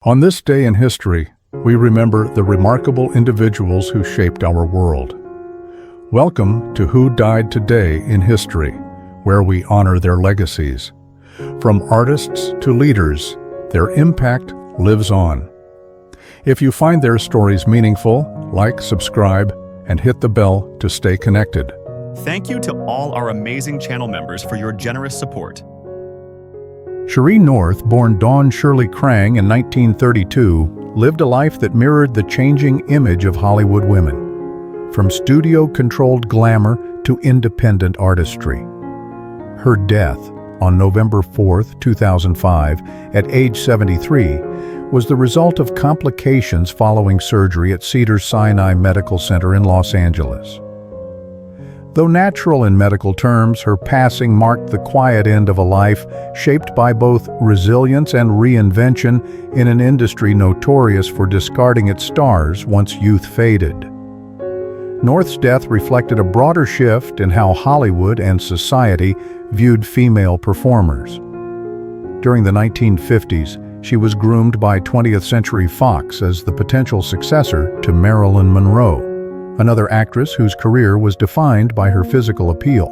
On this day in history, we remember the remarkable individuals who shaped our world. Welcome to Who Died Today in History, where we honor their legacies. From artists to leaders, their impact lives on. If you find their stories meaningful, like, subscribe, and hit the bell to stay connected. Thank you to all our amazing channel members for your generous support. Sheree North, born Dawn Shirley Krang in 1932, lived a life that mirrored the changing image of Hollywood women, from studio-controlled glamour to independent artistry. Her death, on November 4, 2005, at age 73, was the result of complications following surgery at Cedars-Sinai Medical Center in Los Angeles. Though natural in medical terms, her passing marked the quiet end of a life shaped by both resilience and reinvention in an industry notorious for discarding its stars once youth faded. North's death reflected a broader shift in how Hollywood and society viewed female performers. During the 1950s, she was groomed by 20th Century Fox as the potential successor to Marilyn Monroe, another actress whose career was defined by her physical appeal.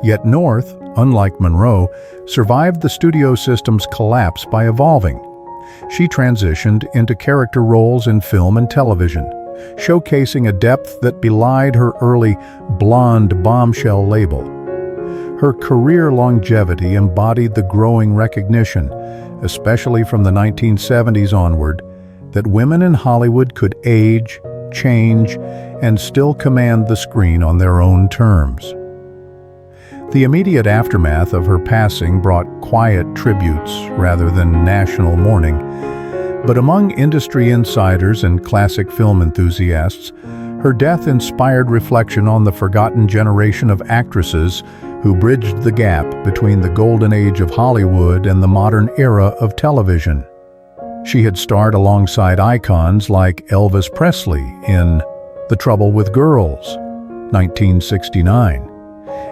Yet North, unlike Monroe, survived the studio system's collapse by evolving. She transitioned into character roles in film and television, showcasing a depth that belied her early blonde Bombshell label. Her career longevity embodied the growing recognition, especially from the 1970s onward, that women in Hollywood could age, change, and still command the screen on their own terms. The immediate aftermath of her passing brought quiet tributes rather than national mourning, but among industry insiders and classic film enthusiasts, her death inspired reflection on the forgotten generation of actresses who bridged the gap between the golden age of Hollywood and the modern era of television. She had starred alongside icons like Elvis Presley in The Trouble with Girls, 1969,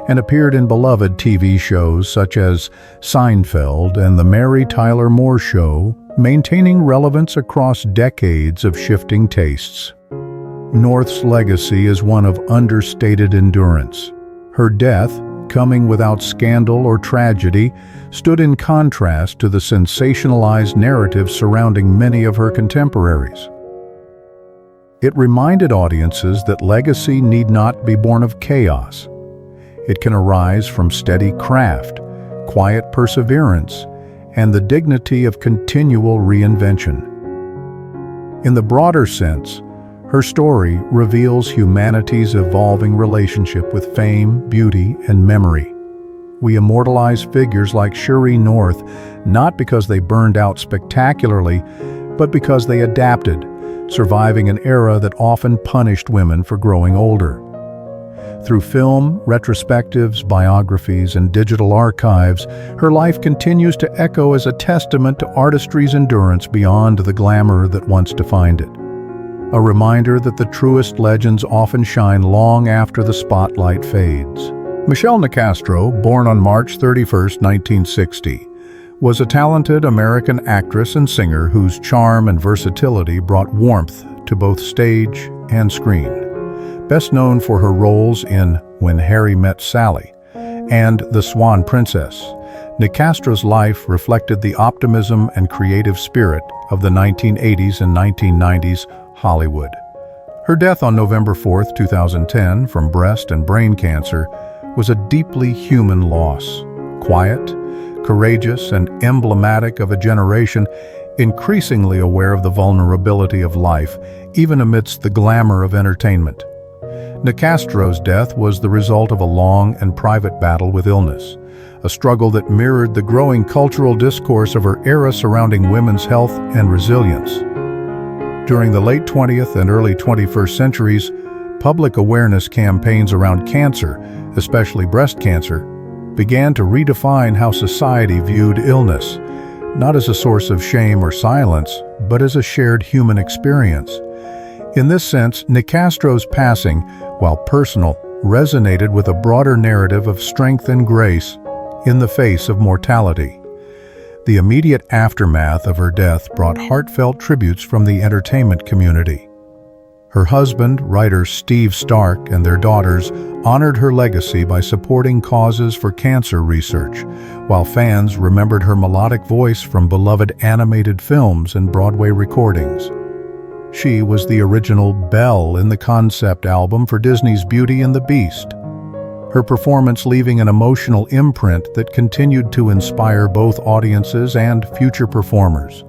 and appeared in beloved TV shows such as Seinfeld and The Mary Tyler Moore Show, maintaining relevance across decades of shifting tastes. North's legacy is one of understated endurance. Her death, coming without scandal or tragedy, stood in contrast to the sensationalized narrative surrounding many of her contemporaries. It reminded audiences that legacy need not be born of chaos. It can arise from steady craft, quiet perseverance, and the dignity of continual reinvention. In the broader sense, her story reveals humanity's evolving relationship with fame, beauty, and memory. We immortalize figures like Sheree North not because they burned out spectacularly, but because they adapted, surviving an era that often punished women for growing older. Through film, retrospectives, biographies, and digital archives, her life continues to echo as a testament to artistry's endurance beyond the glamour that once defined it. A reminder that the truest legends often shine long after the spotlight fades. Michelle Niccastro, born on March 31, 1960, was a talented American actress and singer whose charm and versatility brought warmth to both stage and screen. Best known for her roles in When Harry Met Sally and The Swan Princess, Niccastro's life reflected the optimism and creative spirit of the 1980s and 1990s Hollywood. Her death on November 4, 2010, from breast and brain cancer, was a deeply human loss. Quiet, courageous, and emblematic of a generation increasingly aware of the vulnerability of life, even amidst the glamour of entertainment. Niccastro's death was the result of a long and private battle with illness, a struggle that mirrored the growing cultural discourse of her era surrounding women's health and resilience. During the late 20th and early 21st centuries, public awareness campaigns around cancer, especially breast cancer, began to redefine how society viewed illness, not as a source of shame or silence, but as a shared human experience. In this sense, Niccastro's passing, while personal, resonated with a broader narrative of strength and grace in the face of mortality. The immediate aftermath of her death brought heartfelt tributes from the entertainment community. Her husband, writer Steve Stark, and their daughters honored her legacy by supporting causes for cancer research, while fans remembered her melodic voice from beloved animated films and Broadway recordings. She was the original Belle in the concept album for Disney's Beauty and the Beast, her performance leaving an emotional imprint that continued to inspire both audiences and future performers.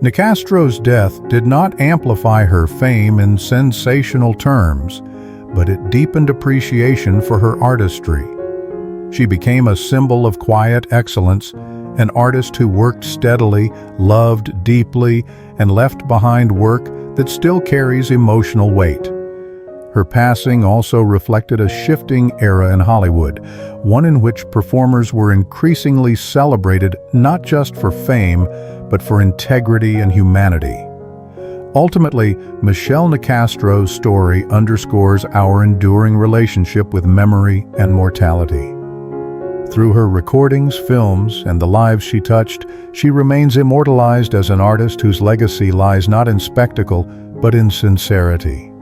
Niccastro's death did not amplify her fame in sensational terms, but it deepened appreciation for her artistry. She became a symbol of quiet excellence, an artist who worked steadily, loved deeply, and left behind work that still carries emotional weight. Her passing also reflected a shifting era in Hollywood, one in which performers were increasingly celebrated not just for fame, but for integrity and humanity. Ultimately, Michelle Niccastro's story underscores our enduring relationship with memory and mortality. Through her recordings, films, and the lives she touched, she remains immortalized as an artist whose legacy lies not in spectacle, but in sincerity.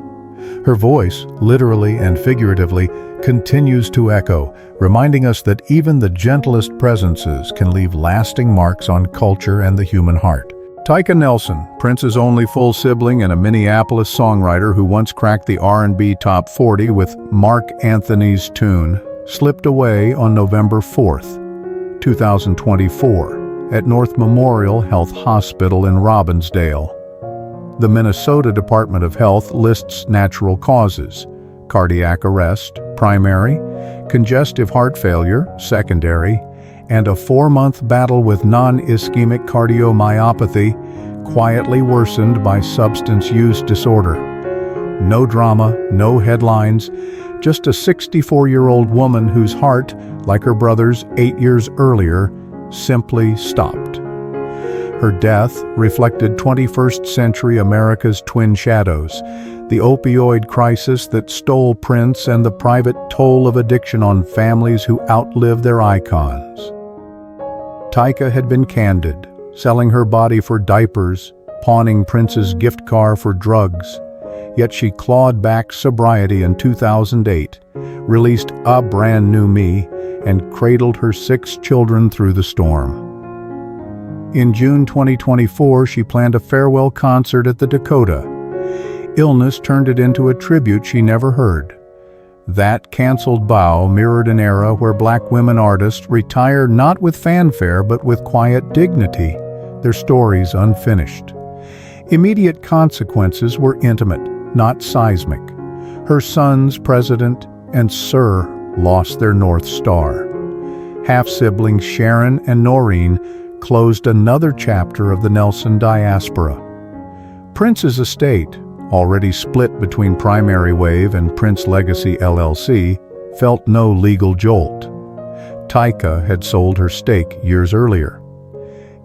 Her voice, literally and figuratively, continues to echo, reminding us that even the gentlest presences can leave lasting marks on culture and the human heart. Tyka Nelson, Prince's only full sibling and a Minneapolis songwriter who once cracked the R&B top 40 with Mark Anthony's tune, slipped away on November 4th, 2024, at North Memorial Health Hospital in Robbinsdale. The Minnesota Department of Health lists natural causes: cardiac arrest, primary, congestive heart failure, secondary, and a 4-month battle with non-ischemic cardiomyopathy, quietly worsened by substance use disorder. No drama, no headlines, just a 64-year-old woman whose heart, like her brother's 8 years earlier, simply stopped. Her death reflected 21st century America's twin shadows, the opioid crisis that stole Prince and the private toll of addiction on families who outlived their icons. Taika had been candid, selling her body for diapers, pawning Prince's gift car for drugs. Yet she clawed back sobriety in 2008, released A Brand New Me, and cradled her 6 children through the storm. In June 2024, she planned a farewell concert at the Dakota. Illness turned it into a tribute she never heard. That canceled bow mirrored an era where Black women artists retired not with fanfare but with quiet dignity, their stories unfinished. Immediate consequences were intimate, not seismic. Her sons, President and Sir, lost their North Star. Half-siblings Sharon and Noreen closed another chapter of the Nelson diaspora. Prince's estate, already split between Primary Wave and Prince Legacy LLC, felt no legal jolt. Taika had sold her stake years earlier.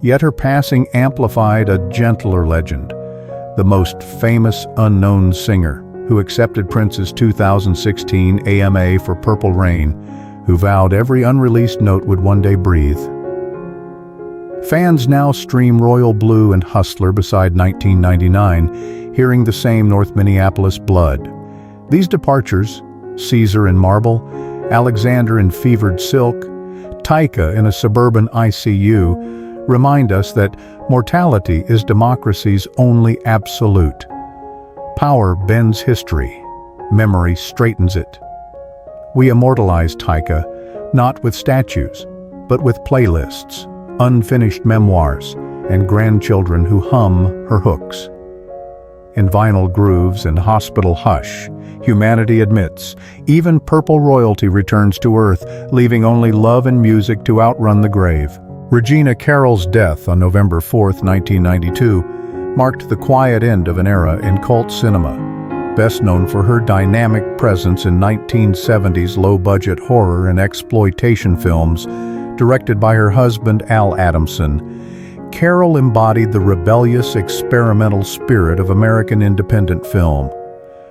Yet her passing amplified a gentler legend, the most famous unknown singer who accepted Prince's 2016 AMA for Purple Rain, who vowed every unreleased note would one day breathe. Fans now stream Royal Blue and Hustler beside 1999, hearing the same North Minneapolis blood. These departures, Caesar in Marble, Alexander in Fevered Silk, Taika in a suburban ICU, remind us that mortality is democracy's only absolute. Power bends history, memory straightens it. We immortalize Taika, not with statues, but with playlists, unfinished memoirs, and grandchildren who hum her hooks. In vinyl grooves and hospital hush, humanity admits, even purple royalty returns to earth, leaving only love and music to outrun the grave. Regina Carrol's death on November 4, 1992, marked the quiet end of an era in cult cinema. Best known for her dynamic presence in 1970s low-budget horror and exploitation films, directed by her husband Al Adamson, Carol embodied the rebellious, experimental spirit of American independent film.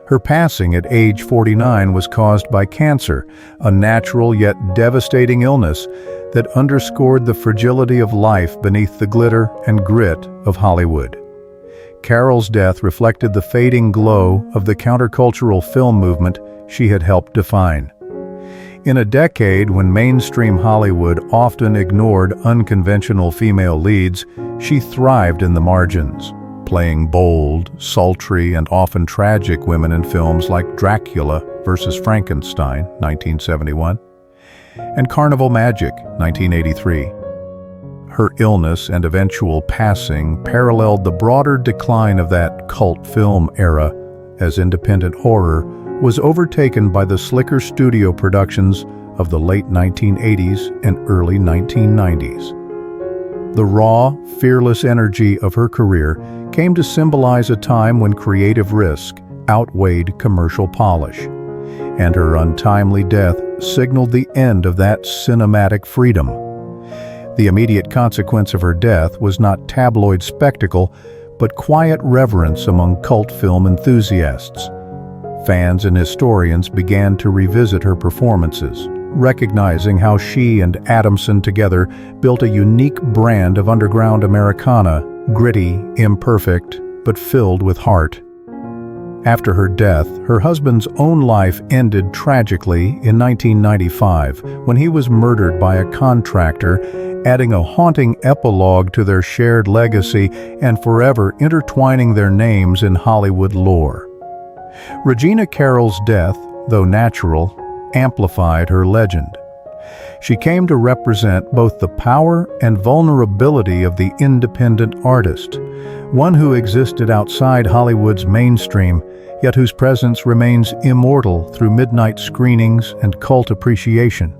Her passing at age 49 was caused by cancer, a natural yet devastating illness that underscored the fragility of life beneath the glitter and grit of Hollywood. Carol's death reflected the fading glow of the countercultural film movement she had helped define. In a decade when mainstream Hollywood often ignored unconventional female leads, she thrived in the margins, playing bold, sultry, and often tragic women in films like Dracula vs. Frankenstein, 1971, and Carnival Magic, 1983. Her illness and eventual passing paralleled the broader decline of that cult film era, as independent horror was overtaken by the slicker studio productions of the late 1980s and early 1990s. The raw, fearless energy of her career came to symbolize a time when creative risk outweighed commercial polish, and her untimely death signaled the end of that cinematic freedom. The immediate consequence of her death was not tabloid spectacle, but quiet reverence among cult film enthusiasts. Fans and historians began to revisit her performances, recognizing how she and Adamson together built a unique brand of underground Americana, gritty, imperfect, but filled with heart. After her death, her husband's own life ended tragically in 1995 when he was murdered by a contractor, adding a haunting epilogue to their shared legacy and forever intertwining their names in Hollywood lore. Regina Carrol's death, though natural, amplified her legend. She came to represent both the power and vulnerability of the independent artist, one who existed outside Hollywood's mainstream, yet whose presence remains immortal through midnight screenings and cult appreciation.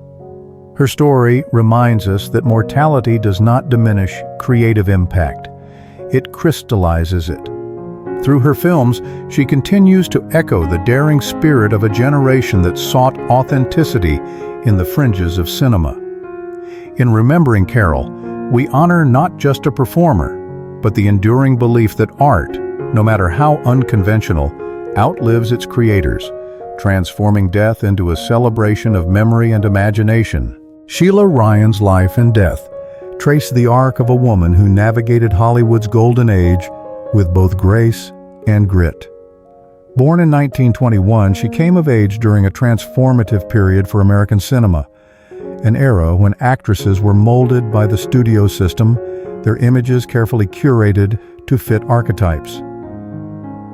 Her story reminds us that mortality does not diminish creative impact. It crystallizes it. Through her films, she continues to echo the daring spirit of a generation that sought authenticity in the fringes of cinema. In remembering Carol, we honor not just a performer, but the enduring belief that art, no matter how unconventional, outlives its creators, transforming death into a celebration of memory and imagination. Sheila Ryan's life and death trace the arc of a woman who navigated Hollywood's golden age with both grace and grit. Born in 1921, she came of age during a transformative period for American cinema, an era when actresses were molded by the studio system, their images carefully curated to fit archetypes.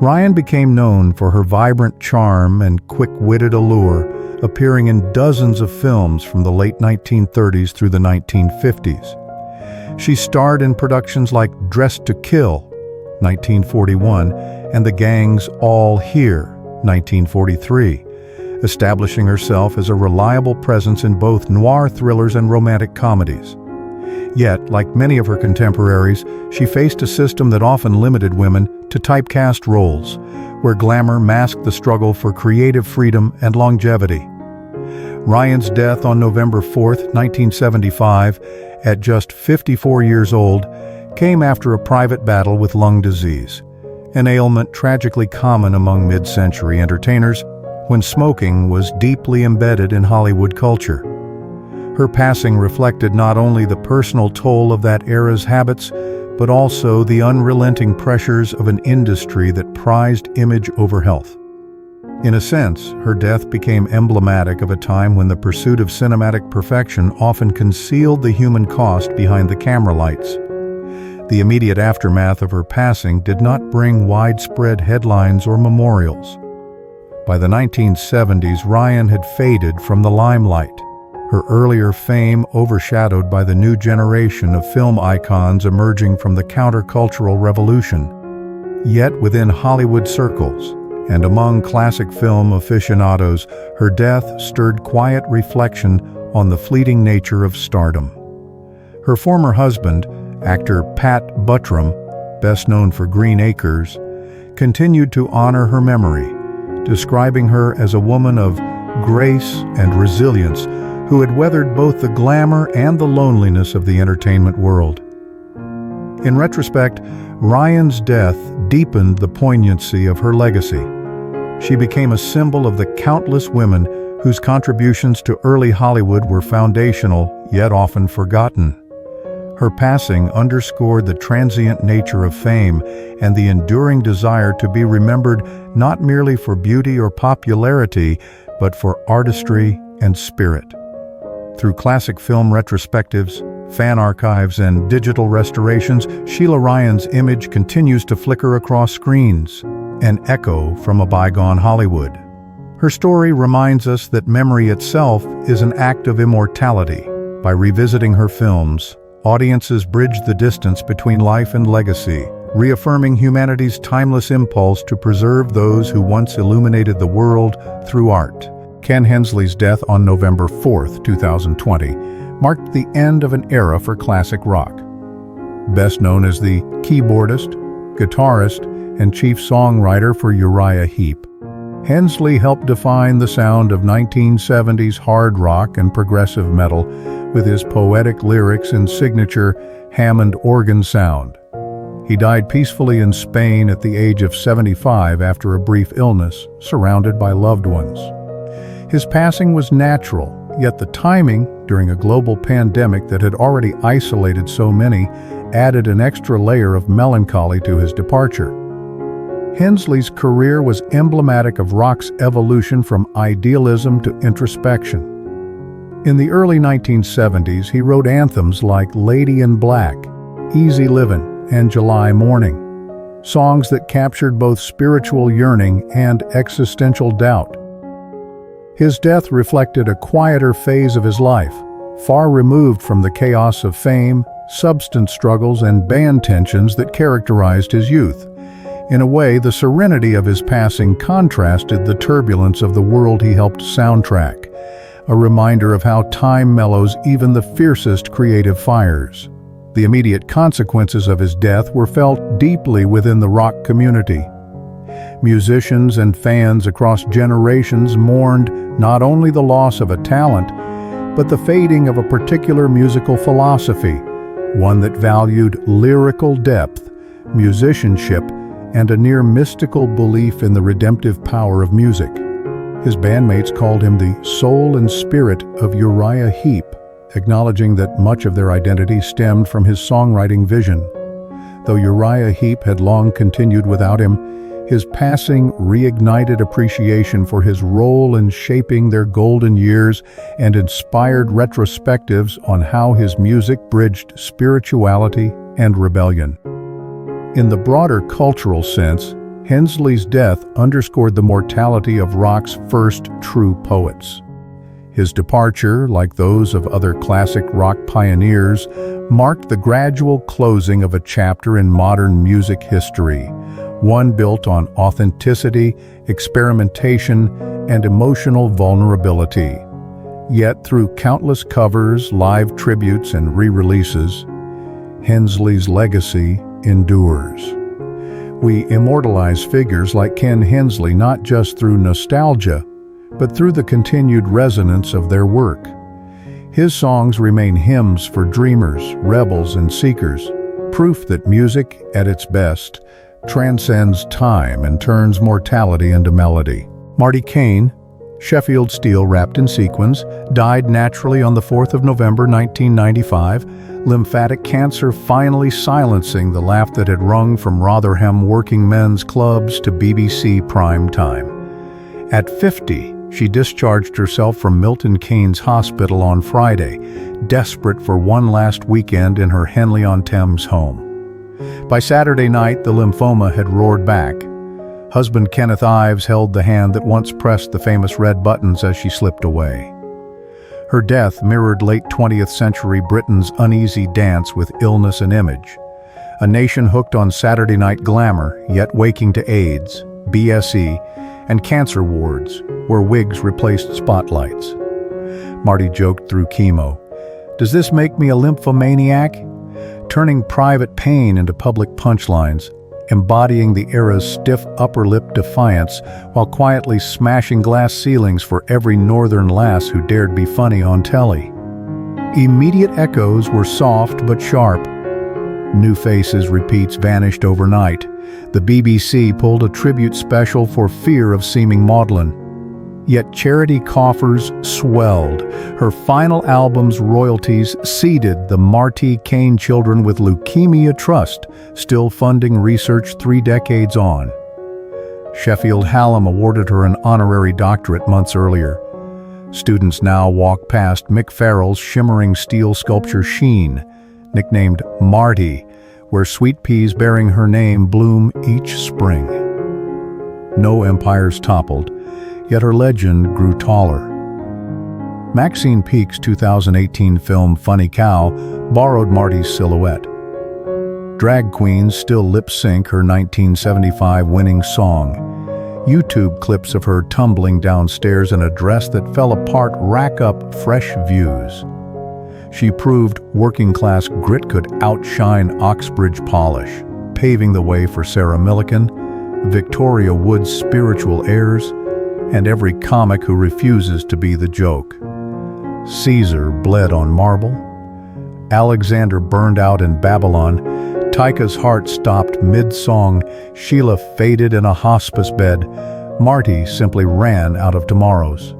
Ryan became known for her vibrant charm and quick-witted allure, appearing in dozens of films from the late 1930s through the 1950s. She starred in productions like Dressed to Kill, 1941, and The Gang's All Here, 1943, establishing herself as a reliable presence in both noir thrillers and romantic comedies. Yet, like many of her contemporaries, she faced a system that often limited women to typecast roles, where glamour masked the struggle for creative freedom and longevity. Ryan's death on November 4, 1975, at just 54 years old, came after a private battle with lung disease, an ailment tragically common among mid-century entertainers when smoking was deeply embedded in Hollywood culture. Her passing reflected not only the personal toll of that era's habits, but also the unrelenting pressures of an industry that prized image over health. In a sense, her death became emblematic of a time when the pursuit of cinematic perfection often concealed the human cost behind the camera lights. The immediate aftermath of her passing did not bring widespread headlines or memorials. By the 1970s, Ryan had faded from the limelight, her earlier fame overshadowed by the new generation of film icons emerging from the countercultural revolution. Yet within Hollywood circles, and among classic film aficionados, her death stirred quiet reflection on the fleeting nature of stardom. Her former husband, actor Pat Buttram, best known for Green Acres, continued to honor her memory, describing her as a woman of grace and resilience who had weathered both the glamour and the loneliness of the entertainment world. In retrospect, Ryan's death deepened the poignancy of her legacy. She became a symbol of the countless women whose contributions to early Hollywood were foundational, yet often forgotten. Her passing underscored the transient nature of fame and the enduring desire to be remembered not merely for beauty or popularity, but for artistry and spirit. Through classic film retrospectives, fan archives, and digital restorations, Sheila Ryan's image continues to flicker across screens, an echo from a bygone Hollywood. Her story reminds us that memory itself is an act of immortality. By revisiting her films, audiences bridge the distance between life and legacy, reaffirming humanity's timeless impulse to preserve those who once illuminated the world through art. Ken Hensley's death on November 4, 2020, marked the end of an era for classic rock. Best known as the keyboardist, guitarist, and chief songwriter for Uriah Heep, Hensley helped define the sound of 1970s hard rock and progressive metal with his poetic lyrics and signature Hammond organ sound. He died peacefully in Spain at the age of 75 after a brief illness, surrounded by loved ones. His passing was natural, yet the timing, during a global pandemic that had already isolated so many, added an extra layer of melancholy to his departure. Hensley's career was emblematic of rock's evolution from idealism to introspection. In the early 1970s, he wrote anthems like Lady in Black, Easy Livin', and July Morning, songs that captured both spiritual yearning and existential doubt. His death reflected a quieter phase of his life, far removed from the chaos of fame, substance struggles, and band tensions that characterized his youth. In a way, the serenity of his passing contrasted the turbulence of the world he helped soundtrack, a reminder of how time mellows even the fiercest creative fires. The immediate consequences of his death were felt deeply within the rock community. Musicians and fans across generations mourned not only the loss of a talent, but the fading of a particular musical philosophy, one that valued lyrical depth, musicianship, and a near mystical belief in the redemptive power of music. His bandmates called him the soul and spirit of Uriah Heep, acknowledging that much of their identity stemmed from his songwriting vision. Though Uriah Heep had long continued without him, his passing reignited appreciation for his role in shaping their golden years and inspired retrospectives on how his music bridged spirituality and rebellion. In the broader cultural sense, Hensley's death underscored the mortality of rock's first true poets. His departure, like those of other classic rock pioneers, marked the gradual closing of a chapter in modern music history, one built on authenticity, experimentation, and emotional vulnerability. Yet through countless covers, live tributes, and re-releases, Hensley's legacy endures. We immortalize figures like Ken Hensley not just through nostalgia, but through the continued resonance of their work. His songs remain hymns for dreamers, rebels, and seekers, proof that music, at its best, transcends time and turns mortality into melody. Marti Caine, Sheffield steel wrapped in sequins, died naturally on the 4th of November 1995, lymphatic cancer finally silencing the laugh that had rung from Rotherham working men's clubs to BBC prime time. At 50, she discharged herself from Milton Keynes Hospital on Friday, desperate for one last weekend in her Henley-on-Thames home. By Saturday night, the lymphoma had roared back. Husband Kenneth Ives held the hand that once pressed the famous red buttons as she slipped away. Her death mirrored late 20th century Britain's uneasy dance with illness and image. A nation hooked on Saturday night glamour, yet waking to AIDS, BSE, and cancer wards, where wigs replaced spotlights. Marti joked through chemo, "Does this make me a lymphomaniac?" Turning private pain into public punchlines, embodying the era's stiff upper lip defiance while quietly smashing glass ceilings for every northern lass who dared be funny on telly. Immediate echoes were soft but sharp. New Faces repeats vanished overnight. The BBC pulled a tribute special for fear of seeming maudlin. Yet charity coffers swelled. Her final album's royalties seeded the Marti Caine Children with Leukemia Trust, still funding research 3 decades on. Sheffield Hallam awarded her an honorary doctorate months earlier. Students now walk past Mick Farrell's shimmering steel sculpture Sheen, nicknamed Marty, where sweet peas bearing her name bloom each spring. No empires toppled, yet her legend grew taller. Maxine Peake's 2018 film Funny Cow borrowed Marty's silhouette. Drag queens still lip-sync her 1975 winning song. YouTube clips of her tumbling downstairs in a dress that fell apart rack up fresh views. She proved working-class grit could outshine Oxbridge polish, paving the way for Sarah Millican, Victoria Wood's spiritual heirs, and every comic who refuses to be the joke. Caesar bled on marble. Alexander burned out in Babylon. Tyka's heart stopped mid-song. Sheila faded in a hospice bed. Marty simply ran out of tomorrows.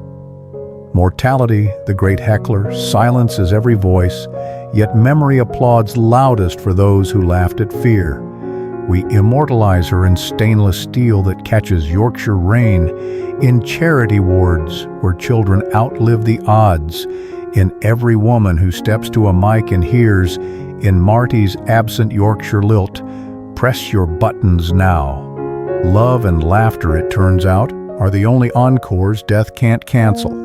Mortality, the great heckler, silences every voice, yet memory applauds loudest for those who laughed at fear. We immortalize her in stainless steel that catches Yorkshire rain, in charity wards where children outlive the odds, in every woman who steps to a mic and hears, in Marty's absent Yorkshire lilt, "Press your buttons now." Love and laughter, it turns out, are the only encores death can't cancel.